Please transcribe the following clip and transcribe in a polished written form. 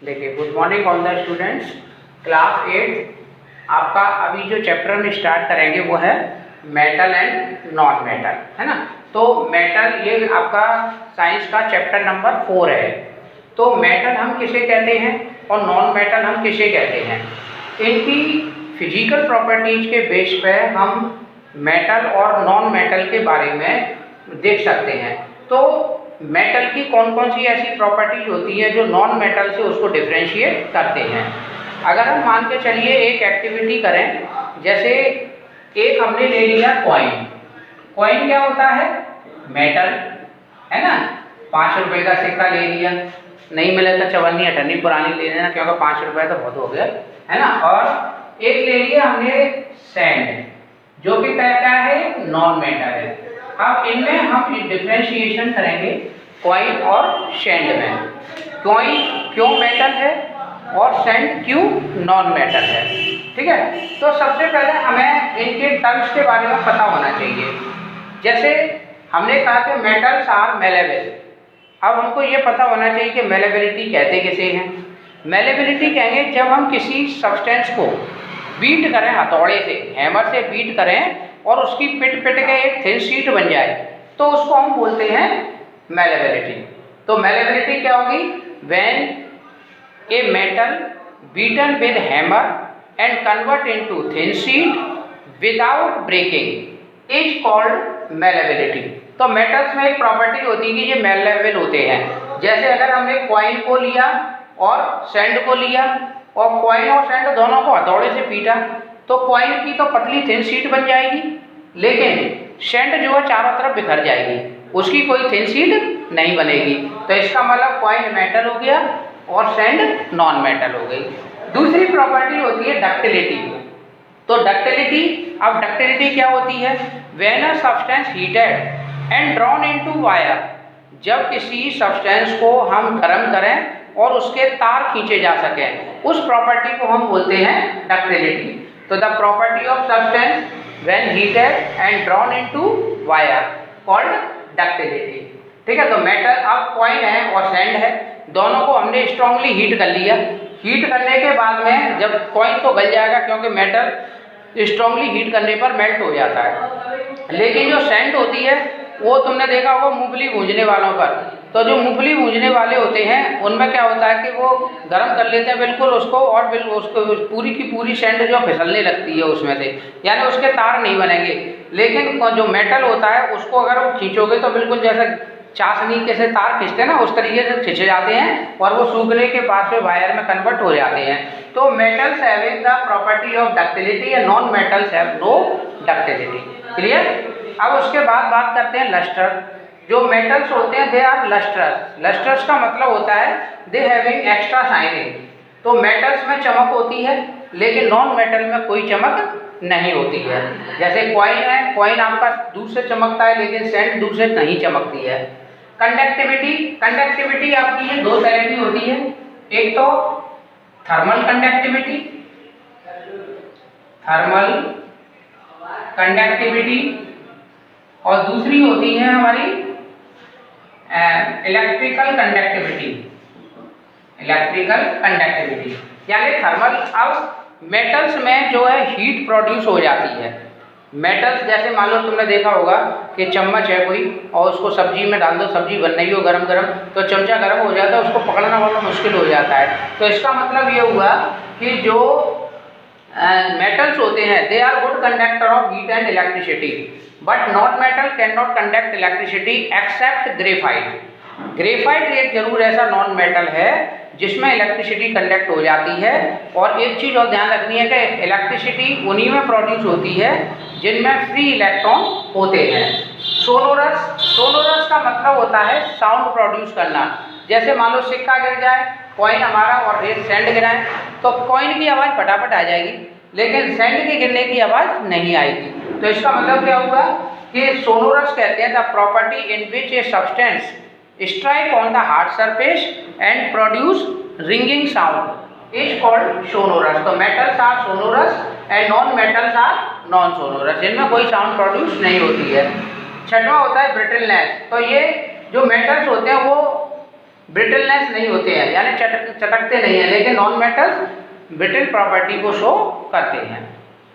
देखिए, good morning all the students. Class 8 आपका अभी जो चैप्टर हम स्टार्ट करेंगे वो है मेटल एंड नॉन मेटल, है ना। तो मेटल ये आपका साइंस का चैप्टर नंबर 4 है। तो मेटल हम किसे कहते हैं और नॉन मेटल हम किसे कहते हैं, इनकी फिजिकल प्रॉपर्टीज के बेस पे हम मेटल और नॉन मेटल के बारे में देख सकते हैं। तो मेटल की कौन कौन सी ऐसी प्रॉपर्टीज होती है जो नॉन मेटल से उसको डिफरेंशिएट करते हैं। अगर हम मान के चलिए एक एक्टिविटी करें, जैसे एक हमने ले लिया कॉइन। कॉइन क्या होता है? मेटल, है ना। 5 रुपए का सिक्का ले लिया, नहीं मिले तो चवन्नी अठन्नी पुरानी ले लेना, क्योंकि 5 रुपए तो बहुत हो गया, है ना। और एक ले लिया हमने सैंड, जो कि कहता है नॉन मेटल है। अब इनमें हम डिफरेंशिएशन करेंगे कॉइन और सैंड में। कॉइन क्यों मेटल है और सैंड क्यों नॉन मेटल है, ठीक है। तो सबसे पहले हमें इनके टर्म्स के बारे में पता होना चाहिए। जैसे हमने कहा कि मेटल्स आर मेलेबल। अब हमको ये पता होना चाहिए कि मेलेबिलिटी कहते किसे हैं। मेलेबिलिटी कहेंगे जब हम किसी सब्सटेंस को बीट करें, हथौड़े से, हैमर से बीट करें और उसकी पिट के एक थिन शीट बन जाए, तो उसको हम बोलते हैं मेलेबिलिटी। तो मेलेबिलिटी क्या होगी? When a metal beaten with hammer and convert into thin sheet without breaking is called malleability. तो मेटल्स में एक प्रॉपर्टी होती है कि ये मेलेबल होते हैं। जैसे अगर हमने कॉइन को लिया और सैंड को लिया और कॉइन और सैंड दोनों को हथौड़े से पीटा, तो कॉइन की तो पतली थिन शीट बन जाएगी, लेकिन सैंड जो है चारों तरफ बिखर जाएगी, उसकी कोई थिन शीट नहीं बनेगी। तो इसका मतलब कॉइन मेटल हो गया और सैंड नॉन मेटल हो गई। दूसरी प्रॉपर्टी होती है डक्टिलिटी। तो डक्टिलिटी, अब डक्टिलिटी क्या होती है? When a substance heated and drawn into wire, जब किसी सब्सटेंस को हम गर्म करें और उसके तार खींचे जा सकें, उस प्रॉपर्टी को हम बोलते हैं डक्टिलिटी। तो the property of substance when heated and drawn into wire called ductility, ठीक है। तो मेटल, अब कॉइन है और सैंड है, दोनों को हमने स्ट्रांगली हीट कर लिया। हीट करने के बाद में जब कॉइन तो गल जाएगा, क्योंकि मेटल स्ट्रांगली हीट करने पर मेल्ट हो जाता है, लेकिन जो सैंड होती है वो तुमने देखा होगा मूंगफली भूनने वालों पर। तो जो मूंगफली भूनने वाले होते हैं उनमें क्या होता है कि वो गर्म कर लेते हैं बिल्कुल उसको, और बिल्कुल उसको पूरी की पूरी सैंड जो फिसलने लगती है उसमें से, यानी उसके तार नहीं बनेंगे। लेकिन जो मेटल होता है उसको अगर वो खींचोगे तो बिल्कुल जैसे चाशनी के से तार खींचते हैं ना, उस तरीके से खींचे जाते हैं और वो सूखने के बाद में वायर में कन्वर्ट हो जाते हैं। तो metals having the property of ductility and non metals have no ductility. Clear? अब उसके बाद बात करते हैं लस्टर। जो मेटल्स होते हैं दे आर लस्ट्रस। लस्ट्रस का मतलब होता है दे हैविंग एक्स्ट्रा शाइनिंग। तो मेटल्स में चमक होती है, लेकिन नॉन मेटल में कोई चमक नहीं होती है। जैसे कॉइन है, कॉइन आपका दूर से चमकता है, लेकिन सैंड दूर से नहीं चमकती है। कंडक्टिविटी, कंडक्टिविटी आपकी ये दो तरह की होती है। एक तो थर्मल कंडक्टिविटी, थर्मल कंडक्टिविटी, और दूसरी होती है हमारी इलेक्ट्रिकल कंडक्टिविटी। इलेक्ट्रिकल कंडक्टिविटी यानी थर्मल। अब मेटल्स में जो है हीट प्रोड्यूस हो जाती है। मेटल्स जैसे मान लो तुमने देखा होगा कि चम्मच है कोई और उसको सब्जी में डाल दो, सब्जी बन रही हो गरम गरम, तो चमचा गरम हो जाता है, उसको पकड़ना वाला मुश्किल हो जाता है। तो इसका मतलब ये हुआ कि जो मेटल्स होते हैं they are good conductor of heat and electricity, but non metal can not conduct electricity except graphite. Graphite एक जरूर ऐसा नॉन मेटल है जिसमें इलेक्ट्रिसिटी कंडक्ट हो जाती है। और एक चीज़ और ध्यान रखनी है कि इलेक्ट्रिसिटी उन्हीं में प्रोड्यूस होती है जिनमें फ्री इलेक्ट्रॉन होते हैं। सोनोरस, सोनोरस का मतलब होता है साउंड प्रोड्यूस करना। जैसे मान लो सिक्का गिर जाए, कॉइन हमारा, और सैंड गिराए, तो कॉइन की आवाज़ फटाफट आ जाएगी, लेकिन सैंड के गिरने की आवाज़ नहीं आएगी। तो इसका मतलब क्या हुआ कि सोनोरस कहते हैं the property in which a substance strike on the hard surface and produce ringing sound is called sonorous. तो metals are sonorous and non-metals are non-sonorous, जिनमें कोई साउंड प्रोड्यूस नहीं होती है। छठवां होता है ब्रिटलनेस। तो ये जो मेटल्स होते हैं वो ब्रिटलनेस नहीं होते हैं, यानी चटकते नहीं हैं, लेकिन नॉन मेटल्स ब्रिटल प्रॉपर्टी को शो करते हैं।